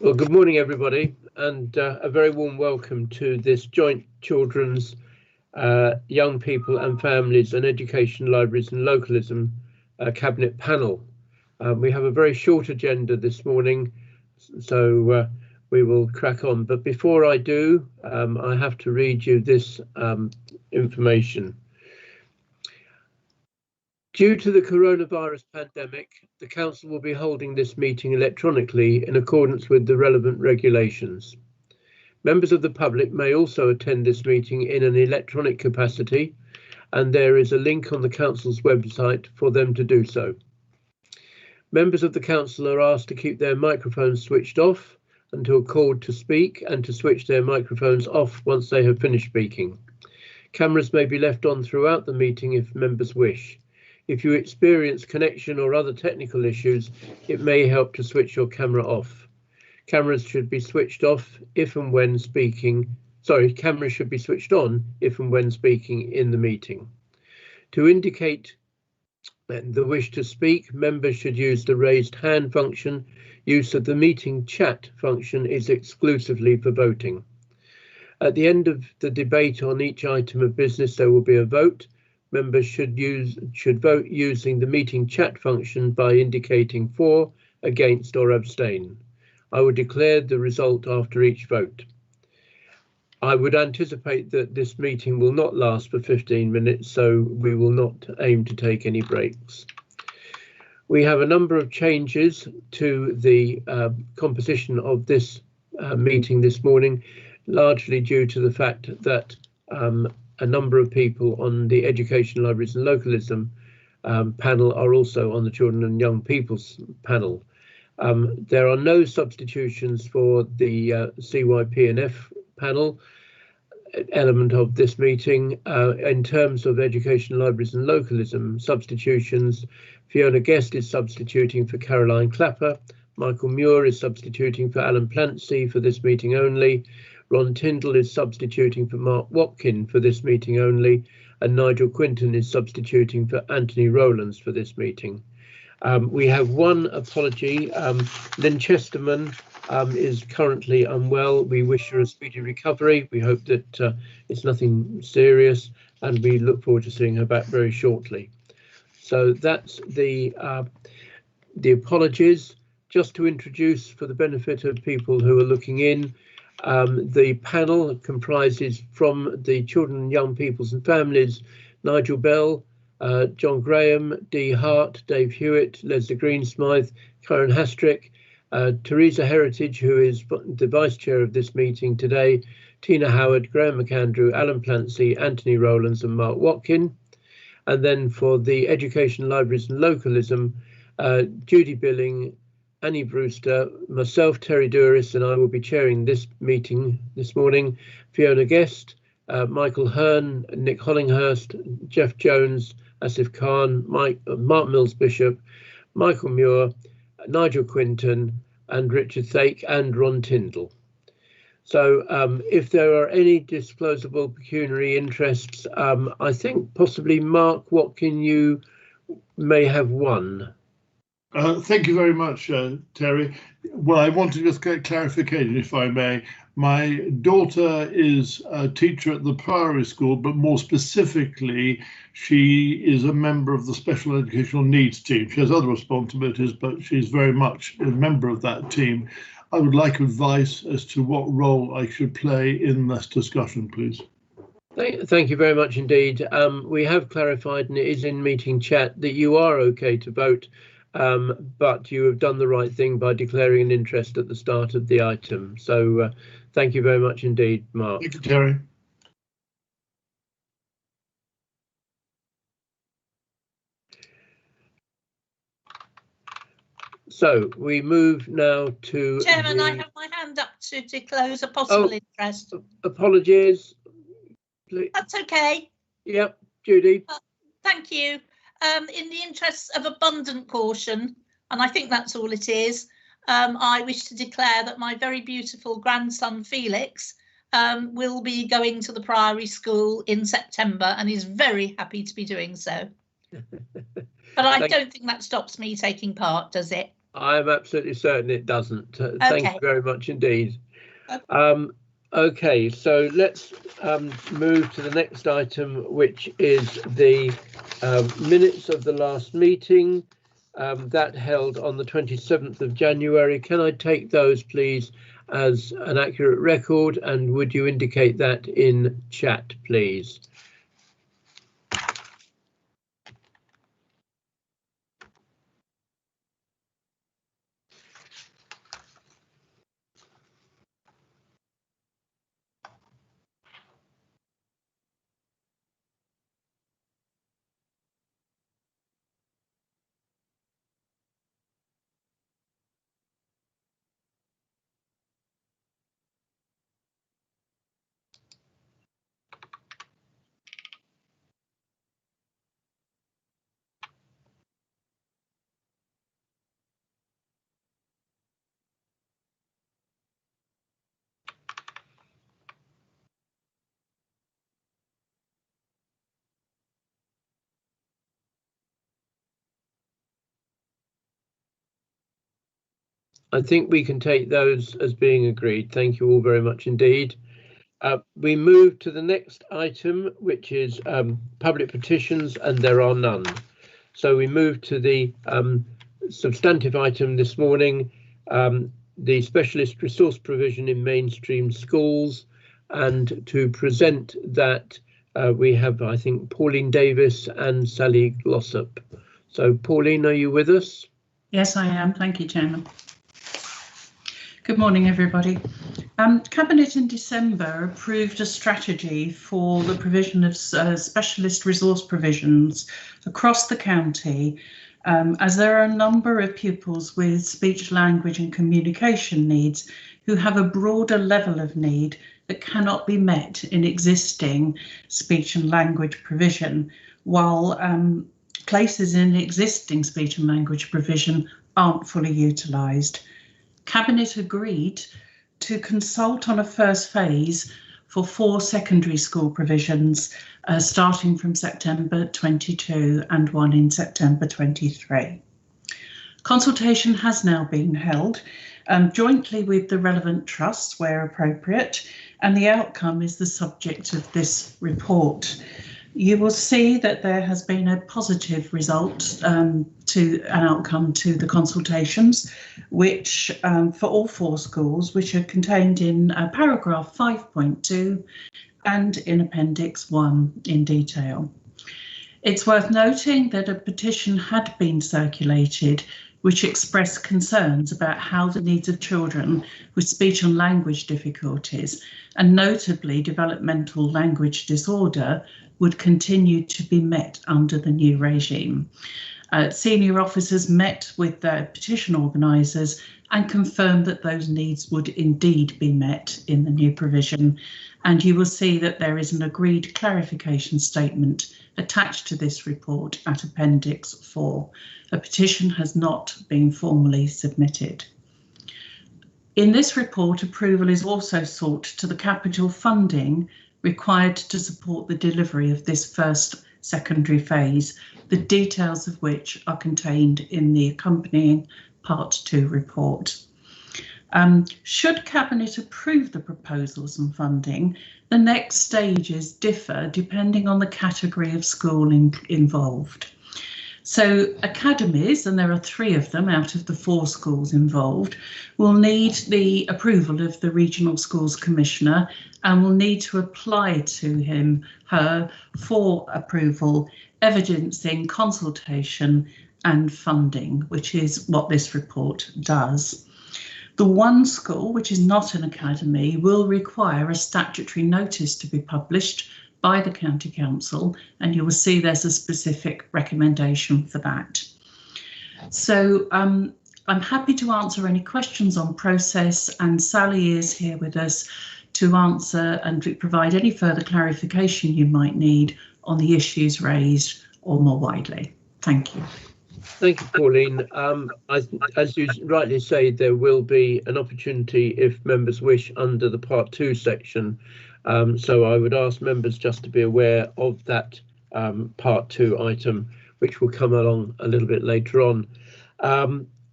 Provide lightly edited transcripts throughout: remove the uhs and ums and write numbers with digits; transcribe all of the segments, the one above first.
Well, good morning, everybody, and a very warm welcome to this joint children's, young people and families and education libraries and localism cabinet panel. We have a very short agenda this morning, so we will crack on. But before I do, I have to read you this information. Due to the coronavirus pandemic, the Council will be holding this meeting electronically in accordance with the relevant regulations. Members of the public may also attend this meeting in an electronic capacity, and there is a link on the Council's website for them to do so. Members of the Council are asked to keep their microphones switched off until called to speak and to switch their microphones off once they have finished speaking. Cameras may be left on throughout the meeting if members wish. If you experience connection or other technical issues, it may help to switch your camera off. Cameras should be switched off if and when speaking. Cameras should be switched on if and when speaking in the meeting. To indicate the wish to speak, members should use the raised hand function. Use of the meeting chat function is exclusively for voting. At the end of the debate on each item of business, there will be a vote. Members should vote using the meeting chat function by indicating for, against or abstain. I will declare the result after each vote. I would anticipate that this meeting will not last for 15 minutes, so we will not aim to take any breaks. We have a number of changes to the composition of this meeting this morning, largely due to the fact that a number of people on the Education, Libraries and Localism panel are also on the Children and Young People's panel. There are no substitutions for the CYPF panel element of this meeting. In terms of Education, Libraries and Localism substitutions, Fiona Guest is substituting for Caroline Clapper, Michael Muir is substituting for Alan Plancy for this meeting only, Ron Tyndall is substituting for Mark Watkin for this meeting only, and Nigel Quinton is substituting for Anthony Rowlands for this meeting. We have one apology. Lynn Chesterman is currently unwell. We wish her a speedy recovery. We hope that it's nothing serious, and we look forward to seeing her back very shortly. So that's the apologies. Just to introduce, for the benefit of people who are looking in, the panel comprises from the Children and Young Peoples and Families, Nigel Bell, John Graham, Dee Hart, Dave Hewitt, Leslie Greensmith, Karen Hastrick, Teresa Heritage, who is the Vice Chair of this meeting today, Tina Howard, Graham McAndrew, Alan Plancy, Anthony Rowlands and Mark Watkin. And then for the Education, Libraries and Localism, Judy Billing, Annie Brewster, myself, Terry Duris, and I will be chairing this meeting this morning. Fiona Guest, Michael Hearn, Nick Hollinghurst, Jeff Jones, Asif Khan, Mark Mills-Bishop, Michael Muir, Nigel Quinton, and Richard Thake, and Ron Tyndall. So if there are any disclosable pecuniary interests, I think possibly Mark Watkin, you may have one. Thank you very much, Terry. Well, I want to just get clarification, if I may. My daughter is a teacher at the primary school, but more specifically, she is a member of the special educational needs team. She has other responsibilities, but she's very much a member of that team. I would like advice as to what role I should play in this discussion, please. Thank you very much indeed. We have clarified, and it is in meeting chat, that you are okay to vote. But you have done the right thing by declaring an interest at the start of the item. So thank you very much indeed, Mark. Thank you, Terry. So we move now to Chairman, I have my hand up to disclose a possible interest. Apologies. Please. That's okay. Yep, Judy. Thank you. In the interests of abundant caution, and I think that's all it is, I wish to declare that my very beautiful grandson Felix will be going to the primary school in September and is very happy to be doing so. But I don't think that stops me taking part, does it? I'm absolutely certain it doesn't. Thank you very much indeed. Okay, so let's move to the next item, which is the minutes of the last meeting that held on the 27th of January. Can I take those, please, as an accurate record, and would you indicate that in chat, please? I think we can take those as being agreed. Thank you all very much indeed. We move to the next item, which is public petitions, and there are none. So we move to the substantive item this morning, the specialist resource provision in mainstream schools. And to present that, we have, I think, Pauline Davis and Sally Glossop. So Pauline, are you with us? Yes, I am. Thank you, Chairman. Good morning, everybody. Cabinet in December approved a strategy for the provision of specialist resource provisions across the county, as there are a number of pupils with speech, language and communication needs who have a broader level of need that cannot be met in existing speech and language provision, while places in existing speech and language provision aren't fully utilised. Cabinet agreed to consult on a first phase for 4 secondary school provisions, starting from September 22 and 1 in September 23. Consultation has now been held jointly with the relevant trusts where appropriate, and the outcome is the subject of this report. You will see that there has been a positive result to an outcome to the consultations, which for all 4 schools, which are contained in paragraph 5.2 and in appendix 1 in detail. It's worth noting that a petition had been circulated which expressed concerns about how the needs of children with speech and language difficulties, and notably developmental language disorder, would continue to be met under the new regime. Senior officers met with the petition organisers and confirmed that those needs would indeed be met in the new provision. And you will see that there is an agreed clarification statement attached to this report at Appendix 4. A petition has not been formally submitted. In this report, approval is also sought to the capital funding required to support the delivery of this first secondary phase, the details of which are contained in the accompanying Part 2 report. Should Cabinet approve the proposals and funding, the next stages differ depending on the category of school involved. So academies, and there are 3 of them out of the 4 schools involved, will need the approval of the Regional Schools Commissioner and will need to apply to her for approval, evidencing consultation and funding, which is what this report does. The one school, which is not an academy, will require a statutory notice to be published by the County Council, and you will see there's a specific recommendation for that. So I'm happy to answer any questions on process, and Sally is here with us to answer and to provide any further clarification you might need on the issues raised or more widely. Thank you. Thank you, Pauline. As you rightly say, there will be an opportunity if members wish under the Part 2 section. So I would ask members just to be aware of that Part 2 item, which will come along a little bit later on.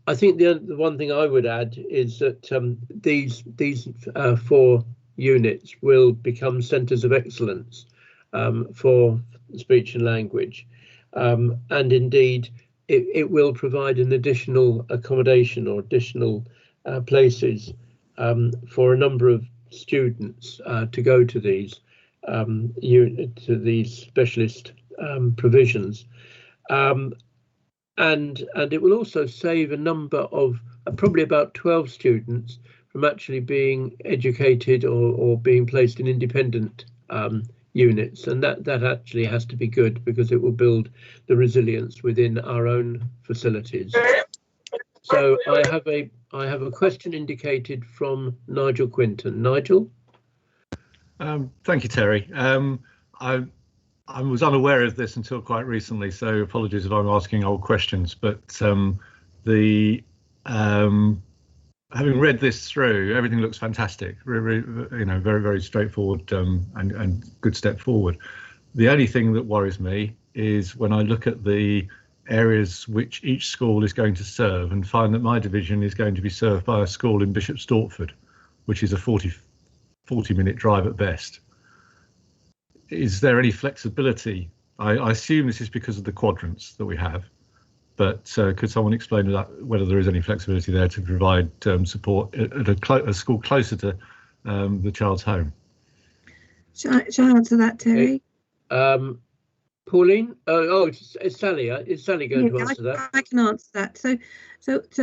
I think the one thing I would add is that these 4 units will become centres of excellence for speech and language, and indeed it will provide an additional accommodation or additional places for a number of students to go to these specialist provisions, and it will also save a number of probably about 12 students from actually being educated or being placed in independent units, and that actually has to be good because it will build the resilience within our own facilities. So I have a question indicated from Nigel Quinton. Nigel? Thank you, Terry. I was unaware of this until quite recently, so apologies if I'm asking old questions, but having read this through, everything looks fantastic. Very, very straightforward and good step forward. The only thing that worries me is when I look at the areas which each school is going to serve and find that my division is going to be served by a school in Bishop Stortford, which is a 40-minute drive at best. Is there any flexibility? I assume this is because of the quadrants that we have, but could someone explain whether there is any flexibility there to provide support at a school closer to the child's home? Shall I answer that, Terry? Pauline? It's Sally. Is Sally going to answer that? I can answer that. So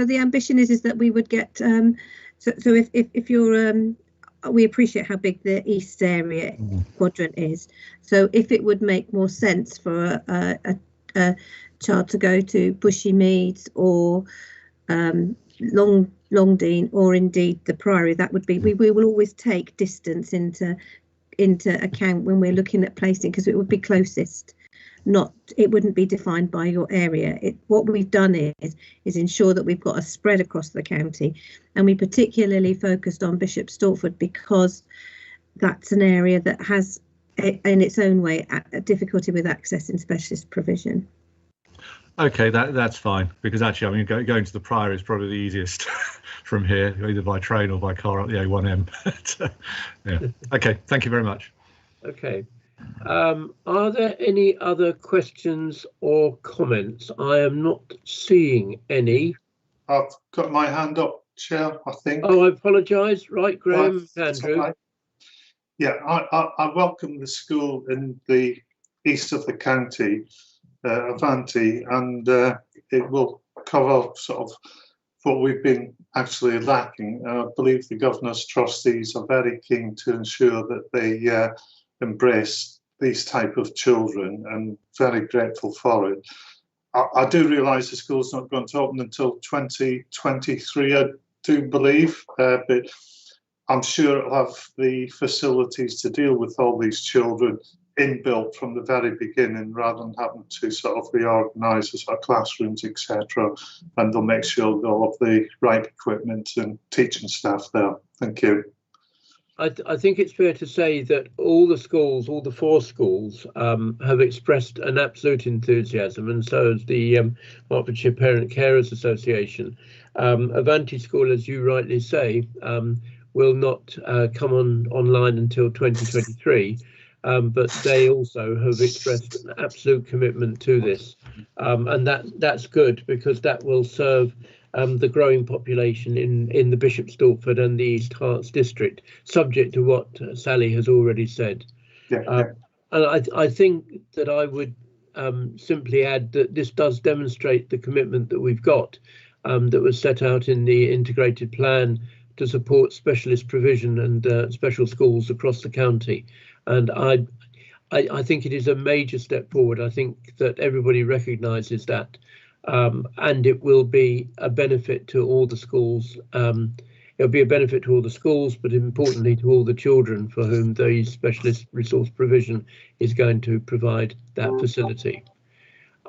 the ambition is that we would get. So if you're, we appreciate how big the east area quadrant is. So if it would make more sense for a child to go to Bushy Meads or Longdean or indeed the Priory, that would be. We will always take distance into account when we're looking at placing, because it would be closest. It wouldn't be defined by your area. What we've done is ensure that we've got a spread across the county, and we particularly focused on Bishop Stortford because that's an area that has, in its own way, a difficulty with accessing specialist provision. Okay, that's fine, because actually, I mean, going to the Priory is probably the easiest from here, either by train or by car up the A1M. Yeah. Okay, thank you very much. Okay. Are there any other questions or comments? I am not seeing any. I've got my hand up, Chair, I think. Oh, I apologise. Right, Graham, Andrew. Right. Yeah, I welcome the school in the east of the county, Avanti, and it will cover sort of what we've been actually lacking. I believe the Governor's trustees are very keen to ensure that they embrace these type of children, and very grateful for it. I do realise the school's not going to open until 2023, I do believe, but I'm sure it'll have the facilities to deal with all these children inbuilt from the very beginning, rather than having to sort of reorganise the sort of classrooms, etc. And they'll make sure they'll have the right equipment and teaching staff there. Thank you. I think it's fair to say that all the schools, all the 4 schools, have expressed an absolute enthusiasm, and so has the Hertfordshire Parent Carers Association. Avanti School, as you rightly say, will not come online until 2023, but they also have expressed an absolute commitment to this, and that's good, because that will serve the growing population in the Bishop Stortford and the East Herts district, subject to what Sally has already said. Yeah. And I think that I would simply add that this does demonstrate the commitment that we've got, that was set out in the integrated plan to support specialist provision and special schools across the county. And I think it is a major step forward. I think that everybody recognises that. And it will be a benefit to all the schools. It'll be a benefit to all the schools, but importantly to all the children for whom the specialist resource provision is going to provide that facility.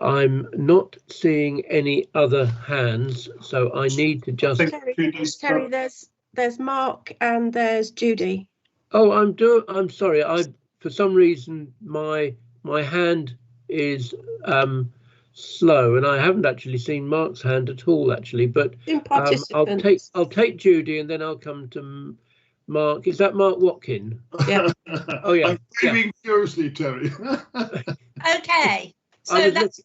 I'm not seeing any other hands, so I need to just. Terry, there's Mark and there's Judy. Oh, I'm sorry. For some reason my hand is slow, and I haven't actually seen Mark's hand at all, actually. But In I'll take Judy, and then I'll come to Mark. Is that Mark Watkin? Yeah. Oh yeah. I'm waving furiously, Terry. Okay, I so was that's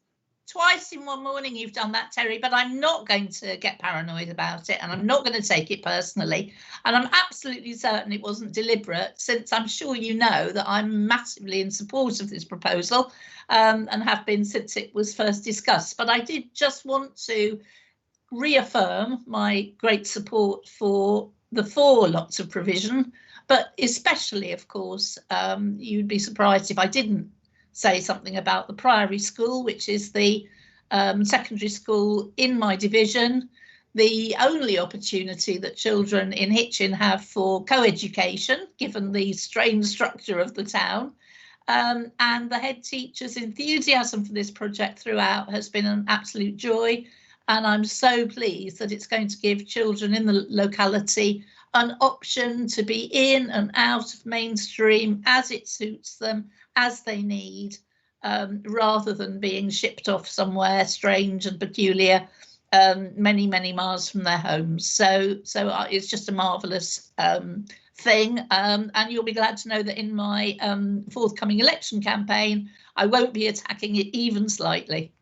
twice in one morning you've done that, Terry, but I'm not going to get paranoid about it, and I'm not going to take it personally, and I'm absolutely certain it wasn't deliberate, since I'm sure you know that I'm massively in support of this proposal, and have been since it was first discussed. But I did just want to reaffirm my great support for the 4 lots of provision, but especially, of course, you'd be surprised if I didn't say something about the Priory School, which is the secondary school in my division, the only opportunity that children in Hitchin have for co-education, given the strange structure of the town. And the head teacher's enthusiasm for this project throughout has been an absolute joy. And I'm so pleased that it's going to give children in the locality an option to be in and out of mainstream as it suits them, as they need, rather than being shipped off somewhere strange and peculiar, many, many miles from their homes. So it's just a marvellous thing. And you'll be glad to know that in my forthcoming election campaign, I won't be attacking it even slightly.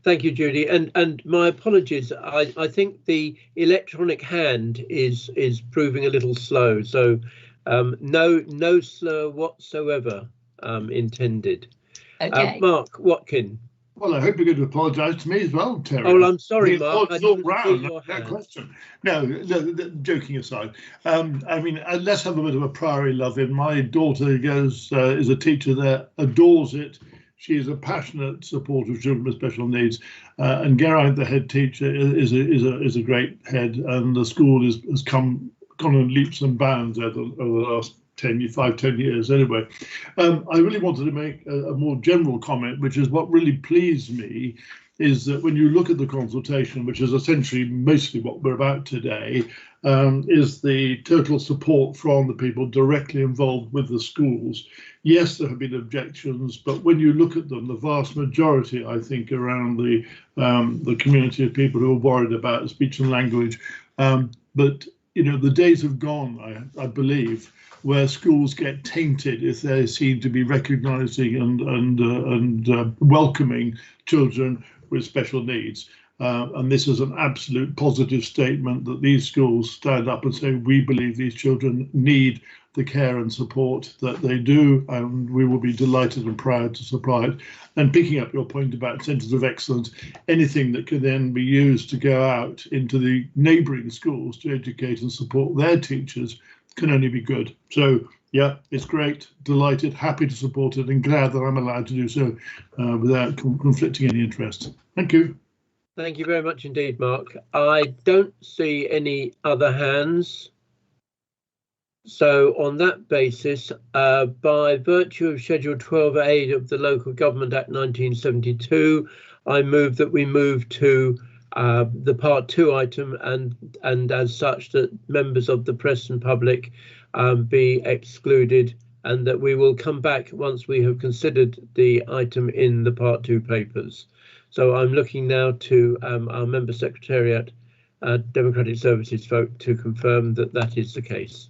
Thank you, Judy, and my apologies. I think the electronic hand is proving a little slow, so no slur whatsoever intended. Okay. Mark Watkin. Well, I hope you're going to apologise to me as well, Terry. Oh, I'm sorry, Mark. I didn't all see round, your no hand. question. No, joking aside, I mean, let's have a bit of a Priory love in. My daughter goes is a teacher there, adores it. She is a passionate supporter of children with special needs, and Geraint, the head teacher, is a great head, and the school has gone in leaps and bounds over the last 10 years anyway. I really wanted to make a more general comment, which is what really pleased me is that when you look at the consultation, which is essentially mostly what we're about today, is the total support from the people directly involved with the schools. Yes, there have been objections, but when you look at them, the vast majority, I think, around the community of people who are worried about speech and language. But you know, the days have gone, I believe, where schools get tainted if they seem to be recognising and welcoming children with special needs. And this is an absolute positive statement that these schools stand up and say, we believe these children need the care and support that they do, and we will be delighted and proud to supply it. And picking up your point about centres of excellence, anything that can then be used to go out into the neighbouring schools to educate and support their teachers can only be good. So yeah, it's great, delighted, happy to support it, and glad that I'm allowed to do so without conflicting any interest. Thank you. Thank you very much indeed, Mark. I don't see any other hands. So on that basis, by virtue of Schedule 12A of the Local Government Act 1972, I move that we move to the Part 2 item, and as such that members of the press and public be excluded, and that we will come back once we have considered the item in the Part 2 papers. So I'm looking now to our Member Secretariat, Democratic Services folk, to confirm that that is the case.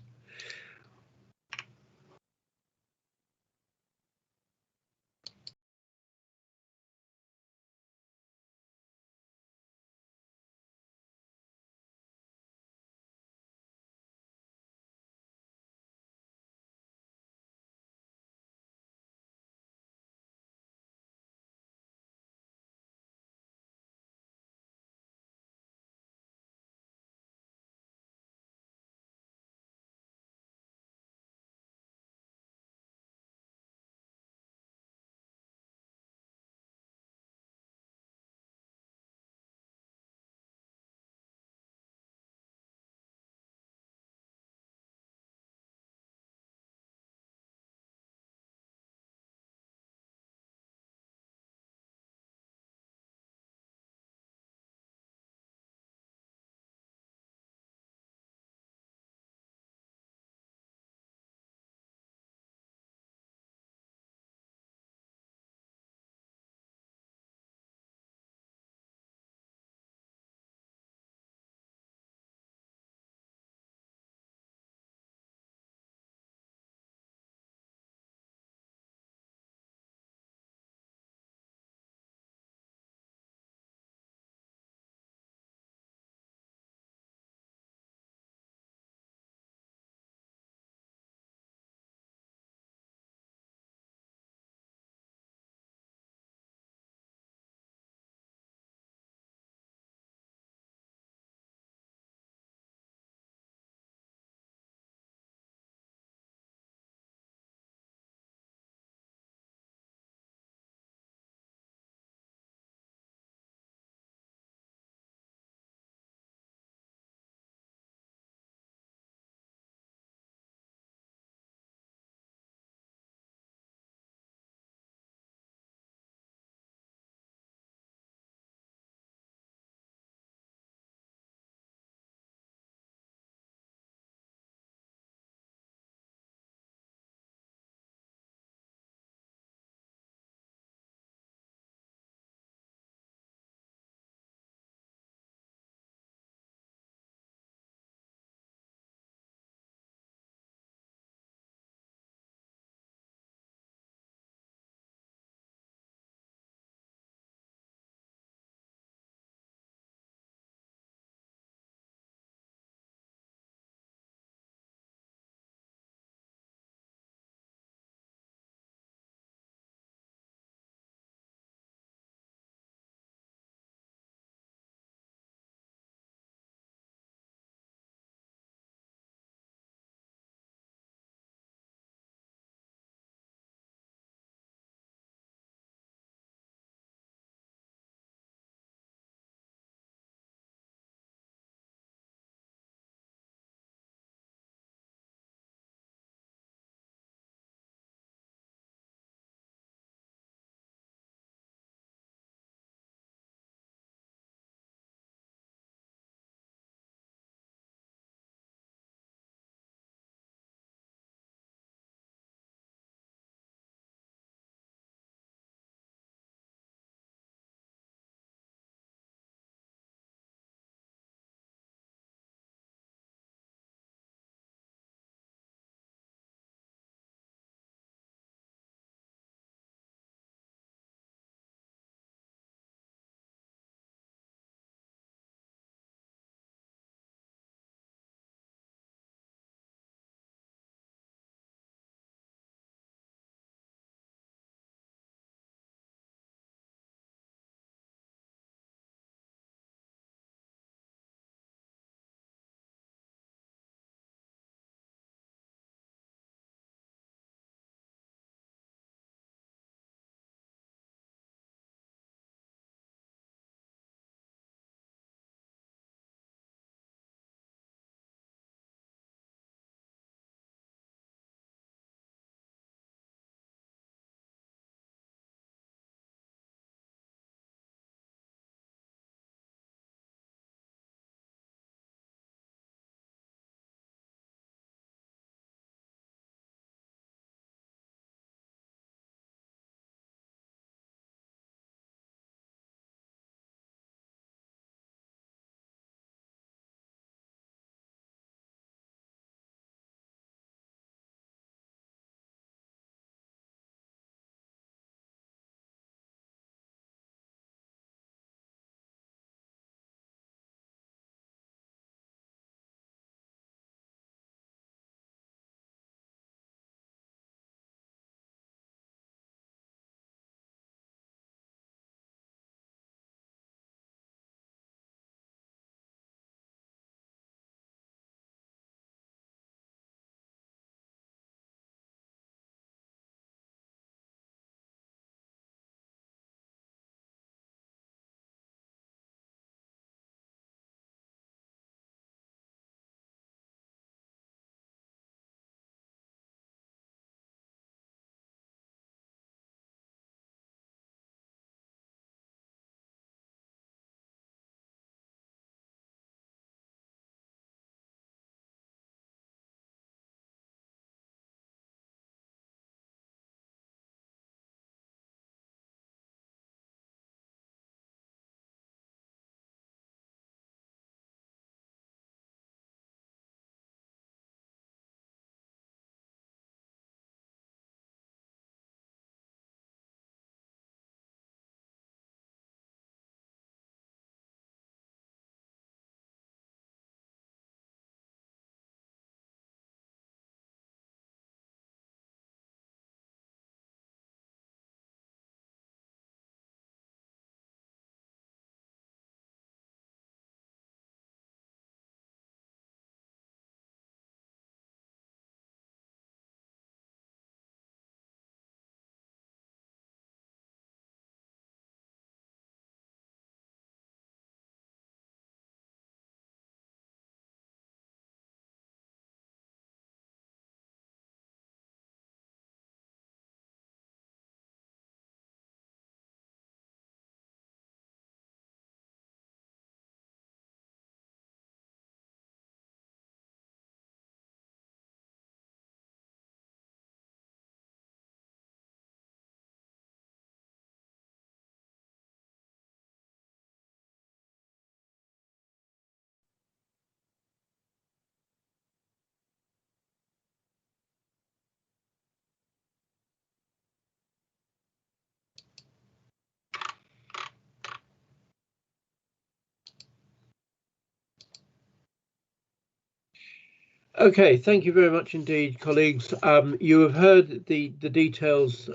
Okay, thank you very much indeed, colleagues. You have heard the details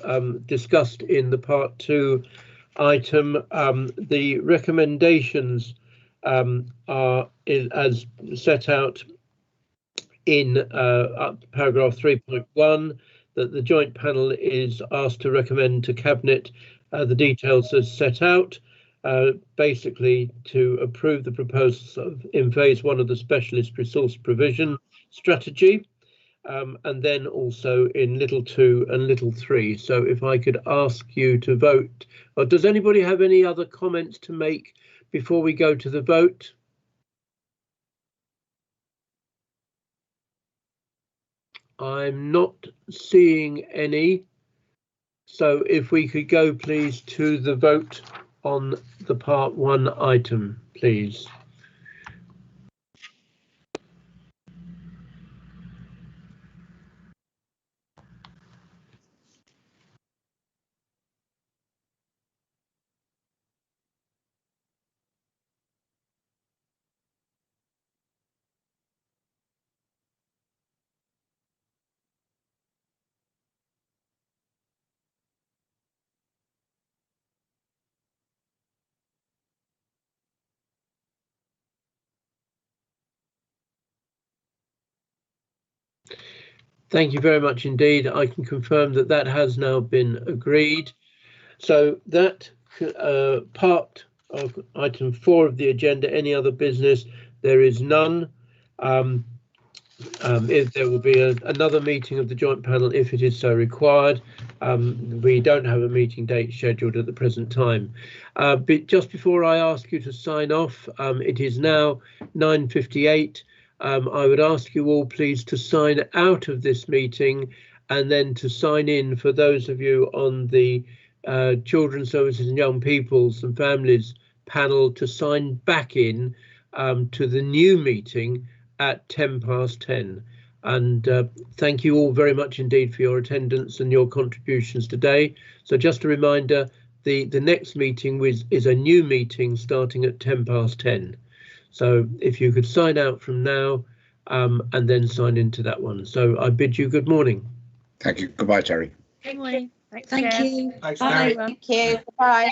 discussed in the part 2 item. The recommendations are as set out in paragraph 3.1, that the joint panel is asked to recommend to Cabinet the details as set out, basically to approve the proposals in phase 1 of the specialist resource provision strategy, and then also in little 2 and little 3. So if I could ask you to vote, or does anybody have any other comments to make before we go to the vote? I'm not seeing any. So if we could go please to the vote on the part 1 item, please. Thank you very much indeed. I can confirm that that has now been agreed. So that part of item 4 of the agenda, any other business, there is none. If there will be another meeting of the joint panel if it is so required. We don't have a meeting date scheduled at the present time. But just before I ask you to sign off, it is now 9:58. I would ask you all please to sign out of this meeting and then to sign in for those of you on the Children's Services and Young People's and Families panel to sign back in to the new meeting at 10:10. And thank you all very much indeed for your attendance and your contributions today. So just a reminder, the next meeting is a new meeting starting at 10:10. So if you could sign out from now and then sign into that one. So I bid you good morning. Thank you. Goodbye, Terry. Good morning. Thanks, Thank Chair. you. Thanks, Bye. Terry. Thank you. Bye.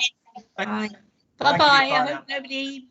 Bye. Thank you. Bye-bye. Bye I now. hope nobody